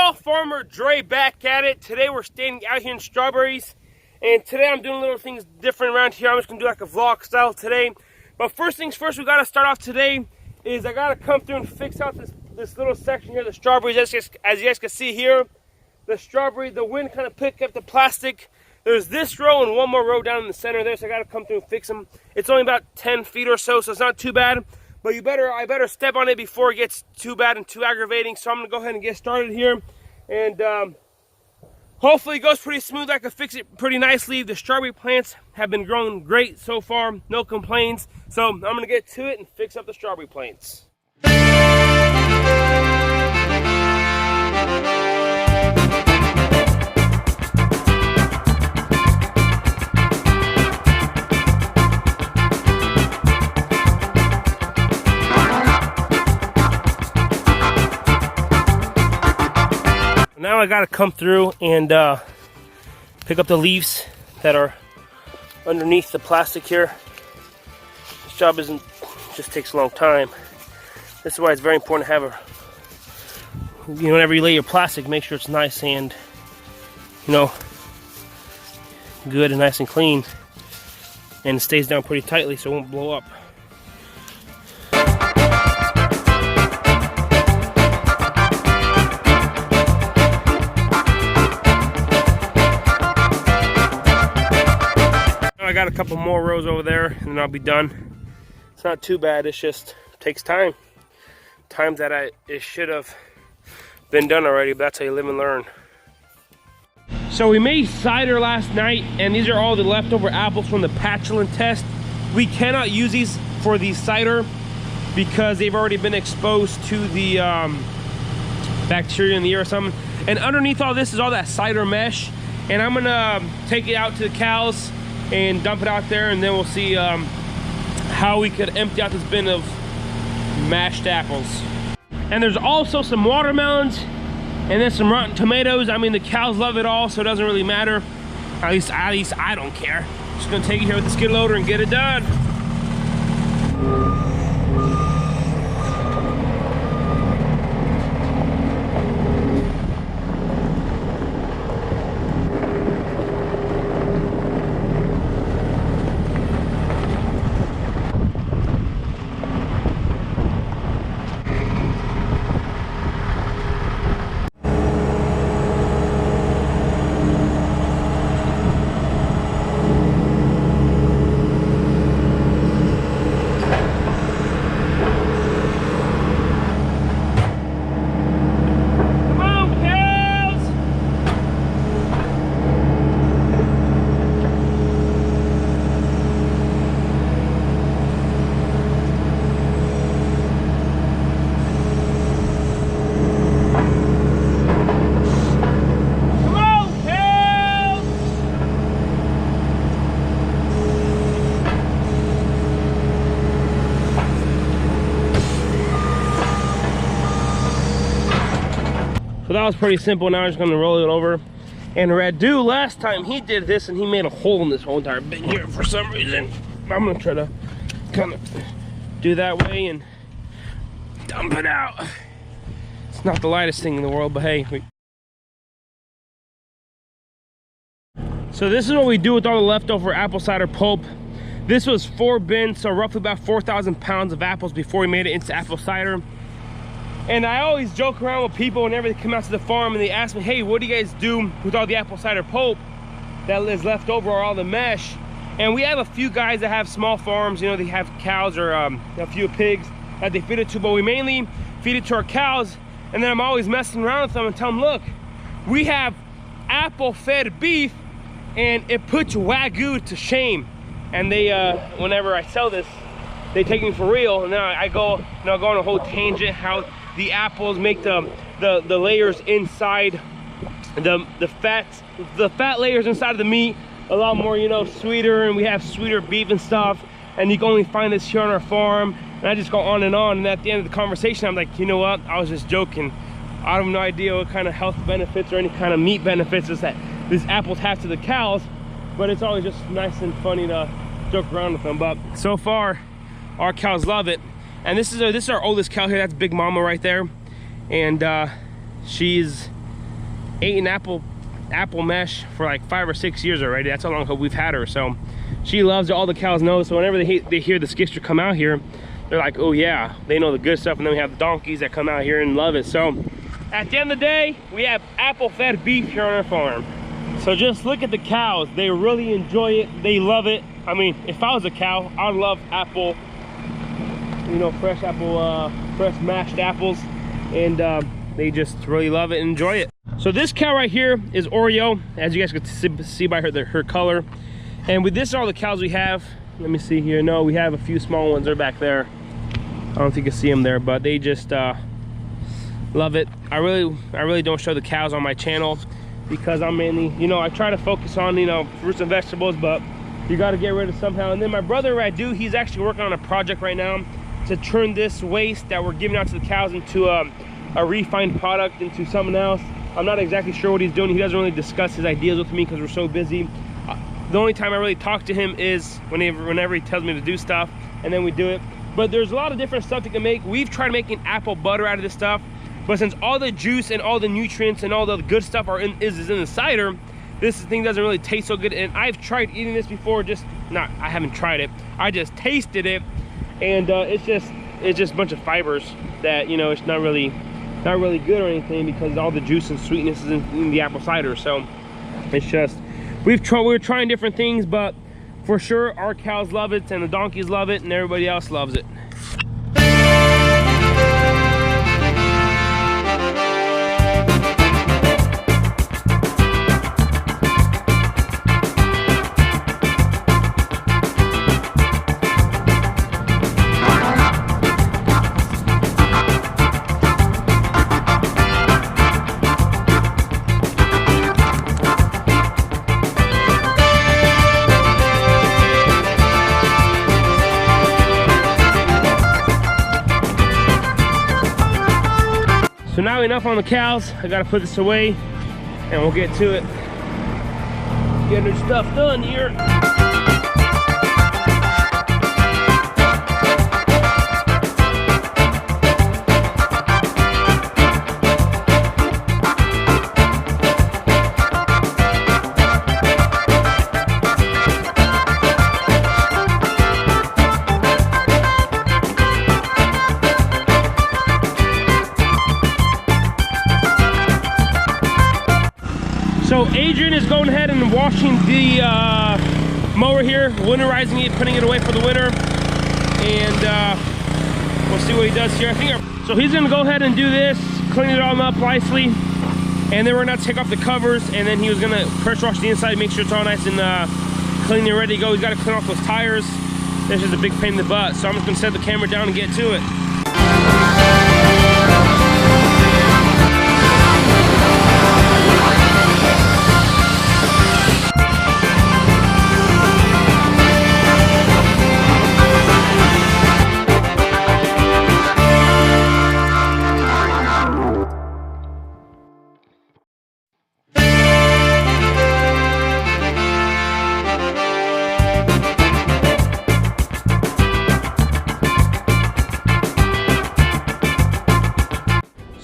y'all, Farmer Dre back at it. Today we're standing out here in strawberries, and today I'm doing little things different around here. I'm just gonna do like a vlog style today. But first things first, we gotta start off today is I gotta come through and fix out this little section here, the strawberries. As you guys can see here, the strawberry, the wind kind of picked up the plastic. There's this row and one more row down in the center there, so I gotta come through and fix them. It's only about 10 feet or so, so it's not too bad. But I better step on it before it gets too bad and too aggravating. So I'm gonna go ahead and get started here, and hopefully it goes pretty smooth. I can fix it pretty nicely. The strawberry plants have been growing great so far, no complaints. So I'm gonna get to it and fix up the strawberry plants. Now I gotta come through and pick up the leaves that are underneath the plastic here. This job just takes a long time. This is why it's very important to have whenever you lay your plastic, make sure it's nice and, good and nice and clean, and it stays down pretty tightly so it won't blow up. I got a couple more rows over there and then I'll be done. It's not too bad, it just takes time. Time that it should have been done already, but that's how you live and learn. So we made cider last night, and these are all the leftover apples from the patchouli test. We cannot use these for the cider because they've already been exposed to the bacteria in the air or something. And underneath all this is all that cider mesh, and I'm gonna take it out to the cows and dump it out there, and then we'll see how we could empty out this bin of mashed apples. And there's also some watermelons and then some rotten tomatoes. I mean, the cows love it all, so it doesn't really matter. At least I don't care. Just gonna take it here with the skid loader and get it done. So that was pretty simple. Now I'm just gonna roll it over. And Radu, last time he did this and he made a hole in this whole entire bin here for some reason. I'm gonna try to kind of do that way and dump it out. It's not the lightest thing in the world, but hey. So this is what we do with all the leftover apple cider pulp. This was 4 bins, so roughly about 4,000 pounds of apples before we made it into apple cider. And I always joke around with people whenever they come out to the farm and they ask me, hey, what do you guys do with all the apple cider pulp that is left over, or all the mesh? And we have a few guys that have small farms, they have cows or a few pigs that they feed it to, but we mainly feed it to our cows. And then I'm always messing around with them and tell them, look, we have apple fed beef and it puts Wagyu to shame. And they, whenever I sell this, they take me for real. And then I go on a whole tangent how the apples make the layers inside the fat layers inside of the meat a lot more sweeter, and we have sweeter beef and stuff, and you can only find this here on our farm. And I just go on, and at the end of the conversation I'm like, you know what, I was just joking. I have no idea what kind of health benefits or any kind of meat benefits that these apples have to the cows, but it's always just nice and funny to joke around with them. But so far our cows love it. And this is our oldest cow here. That's Big Mama right there, and she's ate an apple mesh for like 5 or 6 years already. That's how long we've had her. So she loves it. All the cows know. So whenever they hear the skisser come out here, they're like, oh yeah, they know the good stuff. And then we have the donkeys that come out here and love it. So at the end of the day, we have apple fed beef here on our farm. So just look at the cows. They really enjoy it. They love it. I mean, if I was a cow, I'd love apple, you know, fresh apple, fresh mashed apples. And they just really love it and enjoy it. So this cow right here is Oreo, as you guys can see by her color. And with this, all the cows we have, let me see here. No, we have a few small ones. They're back there. I don't know if you can see them there, but they just love it. I really don't show the cows on my channel because I'm mainly, you know, I try to focus on, you know, fruits and vegetables, but you got to get rid of somehow. And then my brother Radu, he's actually working on a project right now to turn this waste that we're giving out to the cows into a refined product, into something else. I'm not exactly sure what he's doing. He doesn't really discuss his ideas with me because we're so busy. The only time I really talk to him is whenever he tells me to do stuff, and then we do it. But there's a lot of different stuff you can make. We've tried making apple butter out of this stuff, but since all the juice and all the nutrients and all the good stuff is in the cider, this thing doesn't really taste so good. And I've tried eating this before. I haven't tried it. I just tasted it, and it's just a bunch of fibers that, you know, it's not really good or anything because all the juice and sweetness is in the apple cider. So it's just, we're trying different things, but for sure our cows love it and the donkeys love it and everybody else loves it. So now enough on the cows. I gotta put this away and we'll get to it. Getting their stuff done here. So Adrian is going ahead and washing the mower here, winterizing it, putting it away for the winter, and we'll see what he does here. So he's gonna go ahead and do this, clean it all up nicely, and then we're gonna take off the covers, and then he was gonna pressure wash the inside, make sure it's all nice and clean and ready to go. He's got to clean off those tires. This is a big pain in the butt, so I'm just gonna set the camera down and get to it.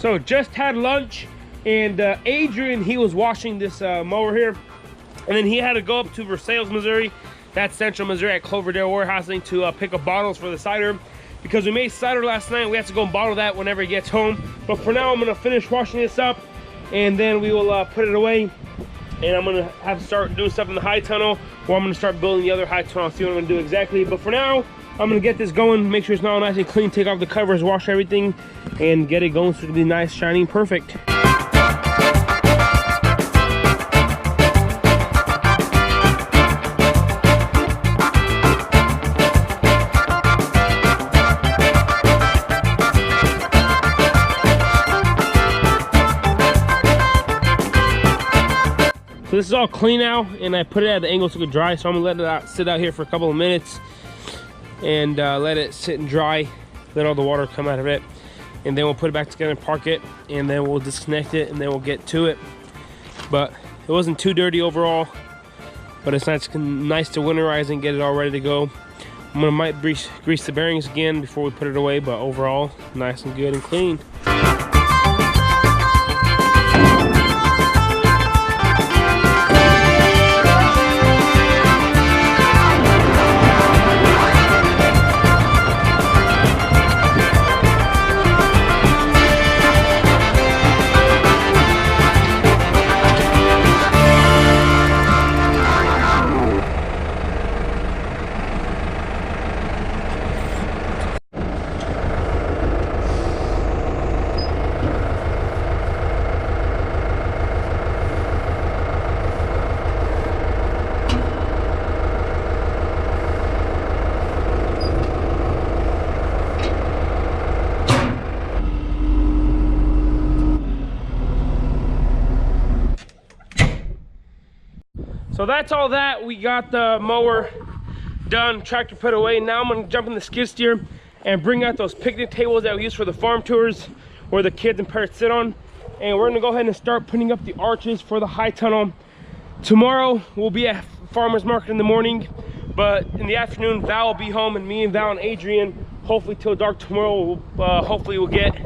So just had lunch, and Adrian, he was washing this mower here, and then he had to go up to Versailles, Missouri. That's Central Missouri at Cloverdale Warehousing to pick up bottles for the cider, because we made cider last night. We have to go and bottle that whenever he gets home. But for now, I'm gonna finish washing this up, and then we will put it away, and I'm gonna have to start doing stuff in the high tunnel, or I'm gonna start building the other high tunnel. I'll see what I'm gonna do exactly. But for now, I'm gonna get this going, make sure it's all nice and clean, take off the covers, wash everything, and get it going so it'll be nice, shiny, perfect. So this is all clean now, and I put it at the angle so it could dry, so I'm gonna let it sit out here for a couple of minutes and let it sit and dry, let all the water come out of it, and then we'll put it back together and park it, and then we'll disconnect it, and then we'll get to it. But it wasn't too dirty overall, but it's nice to winterize and get it all ready to go. Might grease the bearings again before we put it away, but overall nice and good and clean. So that's all that. We got the mower done, tractor put away. Now I'm gonna jump in the skid steer and bring out those picnic tables that we use for the farm tours where the kids and parents sit on. And we're gonna go ahead and start putting up the arches for the high tunnel. Tomorrow we'll be at farmer's market in the morning, but in the afternoon Val will be home, and me and Val and Adrian, hopefully till dark tomorrow, hopefully we'll get,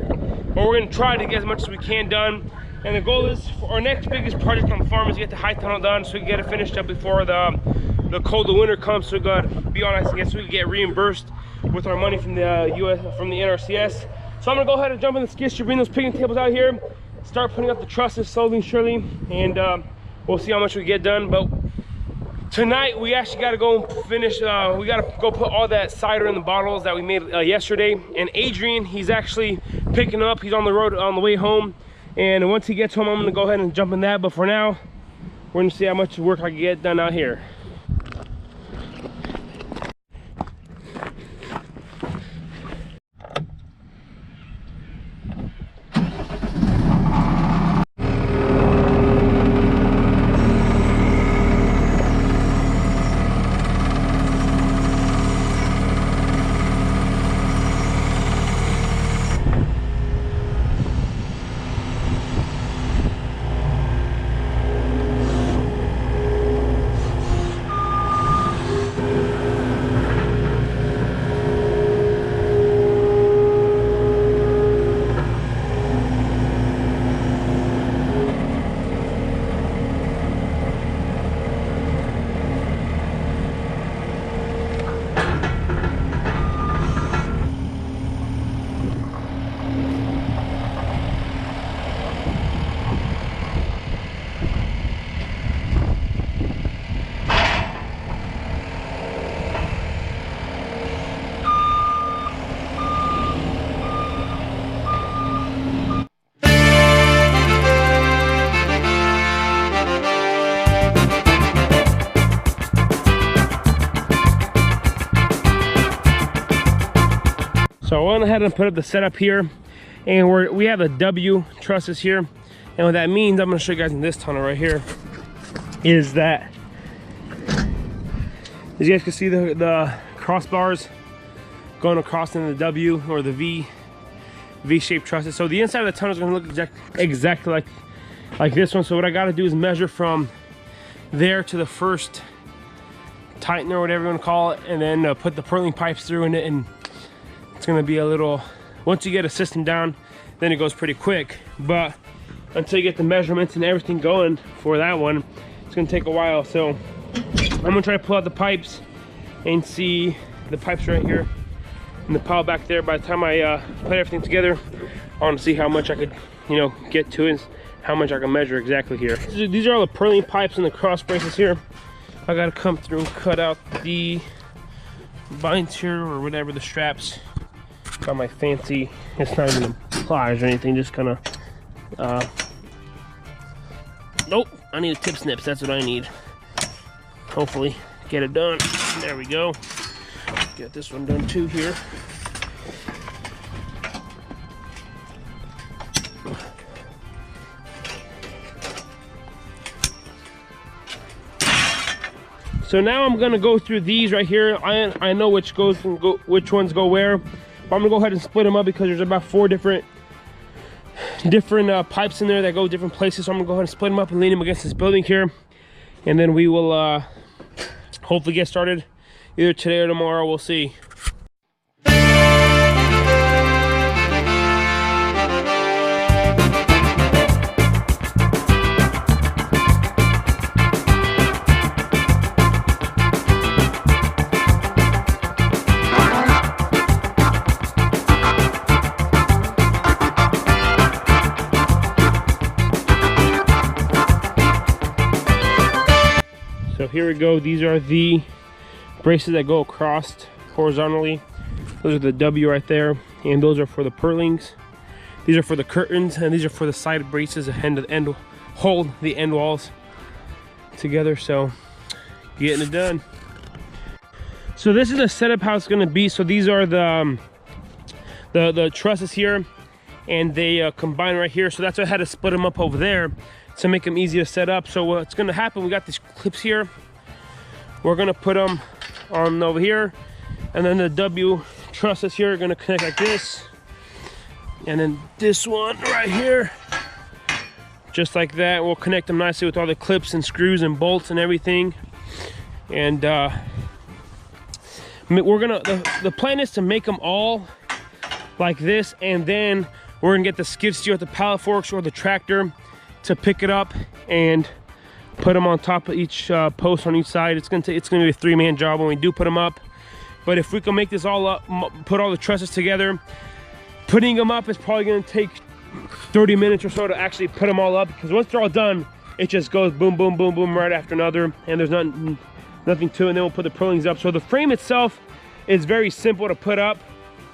or we're gonna try to get as much as we can done. And the goal is for our next biggest project on the farm is to get the high tunnel done so we can get it finished up before the cold of winter comes. So we gotta be honest, I guess we can get reimbursed with our money from the NRCS. So I'm gonna go ahead and jump in the skid steer, bring those picnic tables out here, start putting up the trusses slowly and surely, and we'll see how much we get done. But tonight we actually got to go finish, we got to go put all that cider in the bottles that we made yesterday. And Adrian, he's actually picking up, he's on the road on the way home, and once he gets home I'm gonna go ahead and jump in that. But for now we're gonna see how much work I can get done out here. So I went ahead and put up the setup here, and we have the W trusses here. And what that means, I'm gonna show you guys in this tunnel right here, is that, as you guys can see, the crossbars going across in the W or the V-shaped trusses. So the inside of the tunnel is gonna look exactly like this one. So what I gotta do is measure from there to the first tightener, or whatever you wanna call it, and then put the purling pipes through in it. And it's gonna be a little, once you get a system down, then it goes pretty quick. But until you get the measurements and everything going for that one, it's gonna take a while. So I'm gonna try to pull out the pipes and see the pipes right here and the pile back there. By the time I put everything together, I want to see how much I could, get to it, how much I can measure exactly here. These are all the purling pipes and the cross braces here. I gotta come through and cut out the binds here, or whatever, the straps. Got my fancy, it's not even pliers or anything, just kind of nope, I need a tip snips, that's what I need. Hopefully get it done. There we go. Get this one done too here. So now I'm gonna go through these right here. I know which ones go where. But I'm gonna go ahead and split them up because there's about 4 different pipes in there that go different places. So I'm gonna go ahead and split them up and lean them against this building here, and then we will hopefully get started either today or tomorrow. We'll see. So here we go. These are the braces that go across horizontally. Those are the W right there, and those are for the purlings. These are for the curtains, and these are for the side braces that hold the end walls together. So getting it done. So this is the setup how it's going to be. So these are the trusses here, and they combine right here. So that's why I had to split them up over there to make them easy to set up. So what's gonna happen, we got these clips here. We're gonna put them on over here, and then the W trusses here are gonna connect like this. And then this one right here, just like that. We'll connect them nicely with all the clips and screws and bolts and everything. And we're gonna, the plan is to make them all like this, and then we're gonna get the skid steer with the pallet forks or the tractor to pick it up and put them on top of each post on each side. It's gonna be a 3-man job when we do put them up. But if we can make this all up, put all the trusses together, putting them up is probably gonna take 30 minutes or so to actually put them all up, because once they're all done, it just goes boom, boom, boom, boom right after another, and there's nothing to it. And then we'll put the purlings up. So the frame itself is very simple to put up,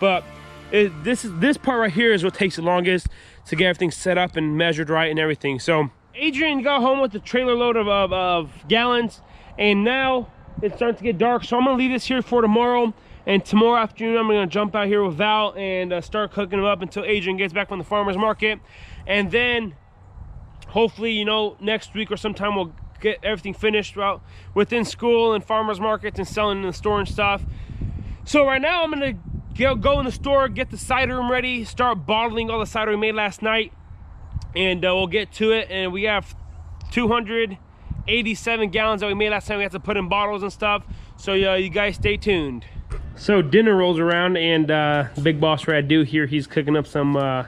but this part right here is what takes the longest to get everything set up and measured right and everything. So Adrian got home with the trailer load of gallons, and now it's starting to get dark, so I'm gonna leave this here for tomorrow. And tomorrow afternoon, I'm gonna jump out here with Val and start cooking them up until Adrian gets back from the farmer's market. And then hopefully, you know, next week or sometime we'll get everything finished throughout within school and farmer's markets and selling in the store and stuff. So right now I'm gonna go in the store, get the cider room ready, start bottling all the cider we made last night, and we'll get to it. And we have 287 gallons that we made last time. We have to put in bottles and stuff. So you guys stay tuned. So dinner rolls around, and Big Boss Radu here, he's cooking up some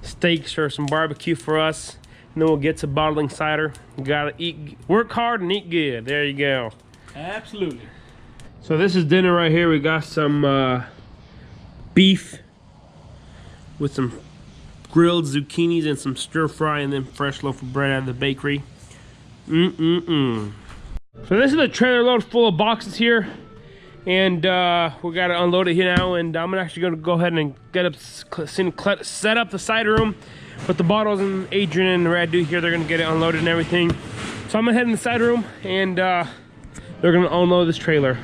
steaks or some barbecue for us, and then we'll get to bottling cider. You gotta eat, work hard and eat good. There you go. Absolutely. So this is dinner right here. We got some beef with some grilled zucchinis and some stir fry, and then fresh loaf of bread out of the bakery. So this is a trailer load full of boxes here, and we got to unload it here now. And I'm actually going to go ahead and set up the cider room with the bottles, and Adrian and Radu here, they're going to get it unloaded and everything. So I'm going to head in the cider room, and they're going to unload this trailer.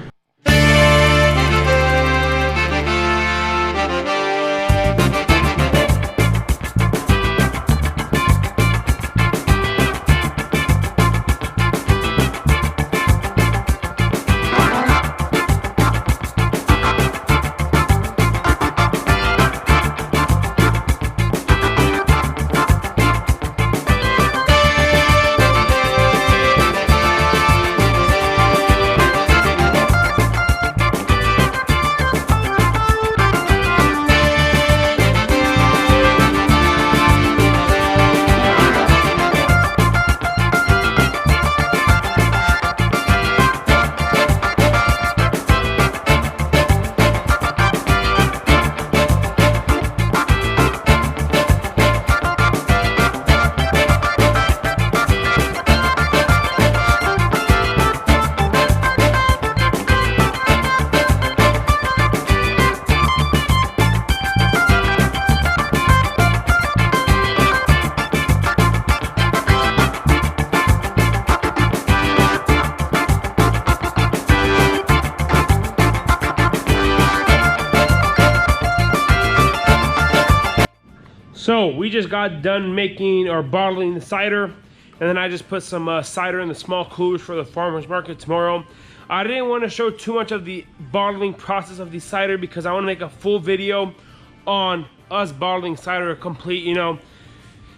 So we just got done making or bottling the cider, and then I just put some cider in the small coolers for the farmer's market tomorrow. I didn't want to show too much of the bottling process of the cider because I want to make a full video on us bottling cider, complete, you know,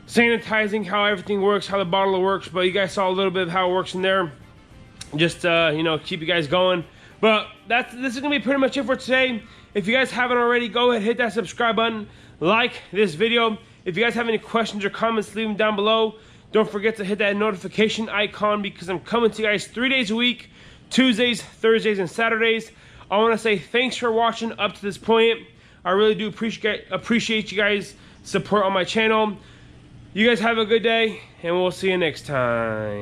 sanitizing, how everything works, how the bottle works. But you guys saw a little bit of how it works in there, just you know, keep you guys going. But this is gonna be pretty much it for today. If you guys haven't already, go ahead, hit that subscribe button, like this video. If you guys have any questions or comments, leave them down below. Don't forget to hit that notification icon because I'm coming to you guys 3 days a week, Tuesdays, Thursdays, and Saturdays. I want to say thanks for watching up to this point. I really do appreciate you guys' support on my channel. You guys have a good day, and we'll see you next time.